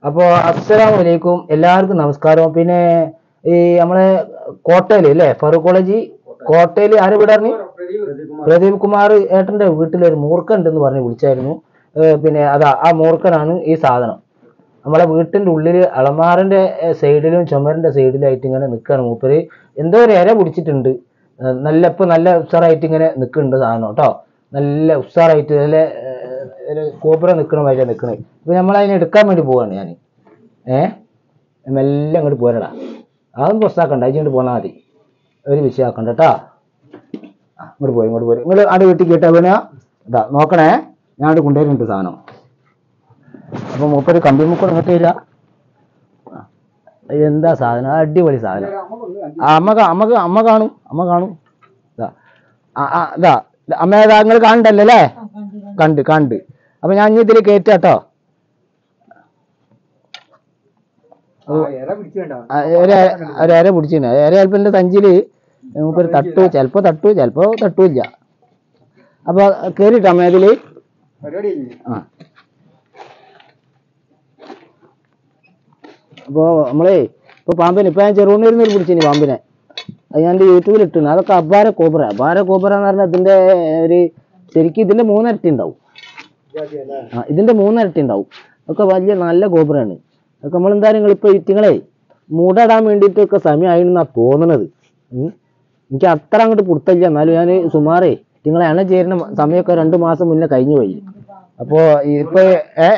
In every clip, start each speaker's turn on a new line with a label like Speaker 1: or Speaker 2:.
Speaker 1: അപ്പോൾ അസ്സലാമു അലൈക്കും, എല്ലാവർക്കും നമസ്കാരം. പിന്നെ ഈ നമ്മളെ കോട്ടയിൽ അല്ലേ, ഫറൂഖ് കോളേജ് കോട്ടയിൽ ആര് വിടാറിന് പ്രദീപ് കുമാർ ഏട്ടന്റെ വീട്ടിലൊരു മൂർഖൻ ഉണ്ടെന്ന് പറഞ്ഞ് വിളിച്ചായിരുന്നു. പിന്നെ അതാ ആ മൂർഖനാണ് ഈ സാധനം. നമ്മളെ വീട്ടിന്റെ ഉള്ളില് അളമാറിന്റെ സൈഡിലും ചുമരിന്റെ സൈഡിലായിട്ട് ഇങ്ങനെ നിൽക്കുകയാണ് മൂപ്പര്. എന്തോ ഒരു ഇര പിടിച്ചിട്ടുണ്ട്. നല്ല ഉഷാറായിട്ട് ഇങ്ങനെ നിൽക്കുന്നുണ്ട് സാധനം കേട്ടോ. നല്ല ഉഷാറായിട്ട് നല്ല കോപ്പുറ നിൽക്കണ മാതിരിയാണ് നിൽക്കണേ. ഇപ്പൊ നമ്മളതിനെ എടുക്കാൻ വേണ്ടി പോവാണ് ഞാൻ. മെല്ലെ അങ്ങോട്ട് പോരടാ, അതൊന്നും പ്രശ്നമാക്കണ്ട, അതിങ്ങോട്ട് പോന്നാൽ മതി, ഒരു വിഷയമാക്കണ്ട കേട്ടോ. ഇങ്ങോട്ട് പോരും നിങ്ങൾ അവിടെ വീട്ടിൽ കേട്ടാ വീണ ഇതാ നോക്കണേ, ഞാൻ അവിടെ കൊണ്ടുവരുന്നുണ്ട് സാധനം. അപ്പൊ മൂപ്പര് കമ്പി മുക്കൂടെ ഇങ്ങോട്ട് വരിക. എന്താ സാധനം, അടിപൊളി സാധനം. അമ്മ കാണും ഇതാ അമ്മ ഏതാ നിങ്ങൾ കാണണ്ടല്ലോ അല്ലേ? കണ്ട് അപ്പൊ ഞാൻ ഇതിൽ കയറ്റാട്ടോ. ഒരര പിടിച്ചിട്ടുണ്ട്. ഇര ചിലപ്പോ എന്റെ തഞ്ചില് മൂപ്പര് ചിലപ്പോ തട്ടൂല്ല. അപ്പൊ കേറിട്ടോ അമ്മ ഇതില്. അപ്പൊ നമ്മളെ ഇപ്പൊ പാമ്പിനെ ഇപ്പൊ ഞാൻ ചെറുപണ്ണൂരിൽ പിടിച്ചിനി പാമ്പിനെ. അത് ഞാൻ യൂട്യൂബിൽ ഇട്ടിരുന്നു. അതൊക്കെ അപാര കോബ്ര എന്ന് പറഞ്ഞാൽ ഇതിന്റെ ഒരു ശരിക്കും ഇതിന്റെ 3 ഇരട്ടി ഉണ്ടാവും. ഇതിന്റെ 3 ഇരട്ടി ഉണ്ടാവും. ഒക്കെ വലിയ നല്ല കോബ്രയാണ്. അതൊക്കെ നമ്മളെന്തായാലും നിങ്ങളിപ്പോ ഇറ്റിങ്ങളെ മൂടടാൻ വേണ്ടിയിട്ടൊക്കെ സമയമായിരുന്നാ തോന്നണത്. എനിക്ക് അത്ര അങ്ങോട്ട് പുറത്തില്ല. എന്നാലും ഞാൻ സുമാറേ നിങ്ങളെ എണ്ണ ചേരുന്ന സമയമൊക്കെ 2 മാസം മുന്നേ കഴിഞ്ഞു പോയി. അപ്പോ ഇപ്പൊ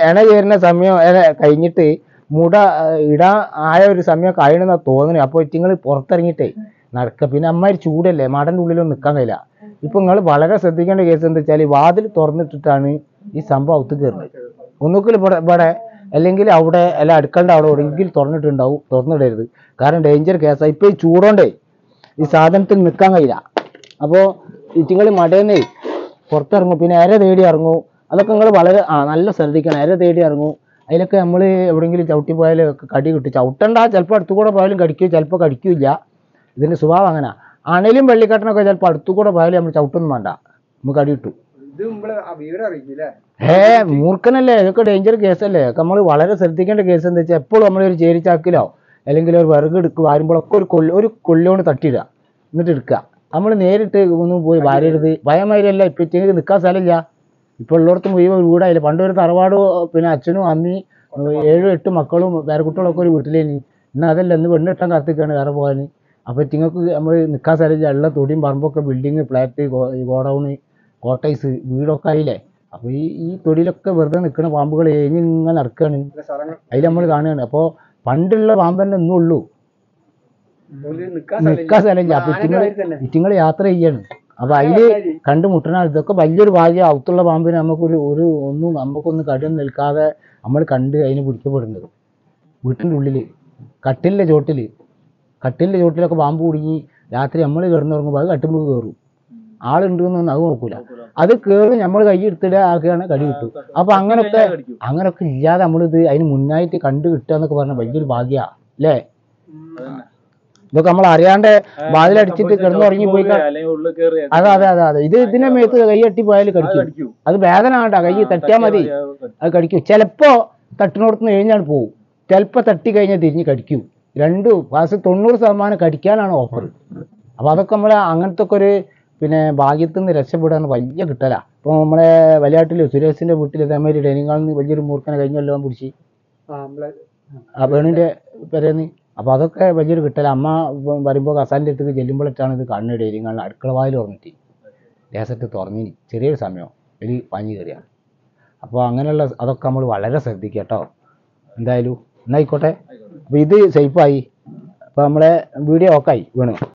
Speaker 1: എണ്ണ ചേരുന്ന സമയം കഴിഞ്ഞിട്ട് മുട ഇടാൻ ആയ ഒരു സമയമൊക്കെ ആയിരുന്നാ തോന്നുന്നത്. അപ്പൊ ഇറ്റിങ്ങൾ പുറത്തിറങ്ങിയിട്ടേ നടക്കുക. പിന്നെ അമ്മാതിരി ചൂടല്ലേ, മടന്റെ ഉള്ളിലൊന്നും നിൽക്കാൻ കഴിയില്ല. ഇപ്പൊ നിങ്ങൾ വളരെ ശ്രദ്ധിക്കേണ്ട കേസ് എന്താ വെച്ചാൽ വാതിൽ തുറന്നിട്ടിട്ടാണ് ഈ സംഭവം ഒത്തു കയറുന്നത്. ഒന്നുകിൽ ഇവിടെ അല്ലെങ്കിൽ അവിടെ അല്ല അടുക്കളുടെ അവിടെ എവിടെയെങ്കിലും തുറന്നിടരുത്. കാരണം ഡേഞ്ചർ കേസാണ്. ഇപ്പൊ ഈ ചൂടോണ്ടേ ഈ സാധനത്തിൽ നിൽക്കാൻ കഴിയില്ല. അപ്പോൾ ഇറ്റിങ്ങൾ മടേന്നേ പുറത്തിറങ്ങും. പിന്നെ ഇര തേടി ഇറങ്ങും. അതൊക്കെ നിങ്ങൾ വളരെ നല്ല ശ്രദ്ധിക്കണം. ഇര തേടി ഇറങ്ങും. അതിലൊക്കെ നമ്മൾ എവിടെയെങ്കിലും ചവിട്ടി പോയാലും കടി കിട്ടും. ചവിട്ടണ്ട, ചിലപ്പോൾ അടുത്തുകൂടെ പോയാലും കടിക്കും, ചിലപ്പോൾ കടിക്കില്ല. ഇതിന്റെ സ്വഭാവം അങ്ങനെ. അണലും വെള്ളിക്കാട്ടനൊക്കെ ചിലപ്പോൾ അടുത്തുകൂടെ പോയാലും നമ്മൾ ചവിട്ടൊന്നും വേണ്ട, നമുക്ക് കടി കിട്ടും. മൂർഖനല്ലേ, ഇതൊക്കെ ഡേഞ്ചർ കേസല്ലേ. നമ്മൾ വളരെ ശ്രദ്ധിക്കേണ്ട കേസ് എന്താ വെച്ചാൽ എപ്പോഴും നമ്മളൊരു ചേരിച്ചാക്കിലോ അല്ലെങ്കിൽ ഒരു വിറക് വരുമ്പോഴൊക്കെ ഒരു കൊല്ലോണ്ട് തട്ടിയിടുക, എന്നിട്ട് എടുക്കുക. നമ്മൾ നേരിട്ട് ഒന്നും പോയി വാരരുത്. ഭയമാതിരിയല്ല. ഇപ്പൊ ഇറ്റങ്ങൾക്ക് നിൽക്കാൻ സ്ഥലമില്ല. ഇപ്പൊ ഉള്ളിടത്തും മുഴുവൻ വീടായില്ല. പണ്ടൊരു തറവാട്, പിന്നെ അച്ഛനും അമ്മയും 7-8 മക്കളും പേരക്കുട്ടികളൊക്കെ ഒരു വീട്ടിലേനി. ഇന്ന് അതല്ല, ഇന്ന് പെണ്ണിട്ടാൻ കാത്തിക്കാണ് വേറെ പോകാൻ. അപ്പൊ ഇറ്റങ്ങൾക്ക് നമ്മൾ നിൽക്കാൻ സ്ഥലമില്ല. ഉള്ള തൊടിയും പറമ്പൊക്കെ ബിൽഡിങ്, ഫ്ലാറ്റ്, ഗോഡൌണ്, കോട്ടേഴ്സ്, വീടൊക്കെ ആയില്ലേ. അപ്പൊ ഈ തൊടിയിലൊക്കെ വെറുതെ നിൽക്കുന്ന പാമ്പുകൾ ഇങ്ങനെ നടക്കുകയാണ്. അതിൽ നമ്മൾ കാണുകയാണ്. അപ്പൊ പണ്ടുള്ള പാമ്പന്നെ ഇന്നും ഉള്ളൂ, നിൽക്കാൻ സ്ഥലമില്ല. അപ്പൊ ഇറ്റിങ്ങൾ യാത്ര ചെയ്യാണ്. അപ്പൊ അതില് കണ്ടുമുട്ടണ ഇതൊക്കെ വലിയൊരു ഭാഗ്യം. അകത്തുള്ള പാമ്പിനെ നമുക്കൊന്നും കടിയൊന്നും നിൽക്കാതെ നമ്മൾ കണ്ട് അതിന് പിടിക്കപ്പെടുന്നത്. വീട്ടിൻ്റെ ഉള്ളില് കട്ടിലിന്റെ ചോട്ടിലൊക്കെ പാമ്പ് കുടുങ്ങി രാത്രി നമ്മൾ കിടന്നുറങ്ങുമ്പോൾ അത് കട്ടുമ്പോൾ കയറും. ആളുണ്ടെന്നൊന്നും അത് നോക്കൂല. അത് കയറി നമ്മൾ കൈ എടുത്തിട്ട് ആക്കുകയാണ്, കടി കിട്ടും. അപ്പൊ അങ്ങനൊക്കെ ഇല്ലാതെ നമ്മളിത് അതിന് മുന്നായിട്ട് കണ്ടു കിട്ടുക എന്നൊക്കെ പറഞ്ഞാൽ വലിയൊരു ഭാഗ്യ അല്ലേ. ഇതൊക്കെ നമ്മൾ അറിയാണ്ട് വാതിലടിച്ചിട്ട് കിടന്നുറങ്ങി പോയി. അതെ ഇത് ഇതിനെ മേത്ത് കൈ തട്ടി പോയാൽ കടിക്കും. അത് വേദന വേണ്ട, കൈ തട്ടിയാൽ മതി, അത് കടിക്കും. ചിലപ്പോ തട്ടിനോടത്തുനിന്ന് കഴിഞ്ഞാൽ പോകും, ചിലപ്പോ തട്ടി കഴിഞ്ഞാൽ തിരിഞ്ഞ് കടിക്കും. 90% കടിക്കാനാണ് ഓഫർ. അപ്പൊ അതൊക്കെ നമ്മളെ അങ്ങനത്തെ ഒക്കെ ഒരു പിന്നെ ഭാഗ്യത്തിൽ നിന്ന് രക്ഷപ്പെടാൻ വലിയ കിട്ടല. ഇപ്പൊ നമ്മളെ വലയാട്ടില് സുരേഷിന്റെ വീട്ടിൽ അതേമാതിരി ഡൈനിങ് ഹാളിൽ നിന്ന് വലിയൊരു മൂർഖനെ കഴിഞ്ഞല്ലോ പിടിച്ച് ആ വേണിന്റെ പെരേന്ന്. അപ്പൊ അതൊക്കെ വലിയൊരു കിട്ടല. അമ്മ വരുമ്പോൾ കസാലിന്റെ അടുത്തേക്ക് ചെല്ലുമ്പോഴാണ് ഇത് കാണുന്നത്. ഡൈനിങ് ഹാളിൽ അടുക്കള വാതിൽ തുറന്നിട്ട് ദേശത്ത് തുറന്നിനി ചെറിയൊരു സമയം ഒരു പാഞ്ഞു കയറിയാണ്. അപ്പോൾ അങ്ങനെയുള്ള അതൊക്കെ നമ്മൾ വളരെ ശ്രദ്ധിക്കുക കേട്ടോ. എന്തായാലും എന്നായിക്കോട്ടെ. അപ്പൊ ഇത് സേഫായി. അപ്പൊ നമ്മളെ വീഡിയോ ഓക്കായി വീണു.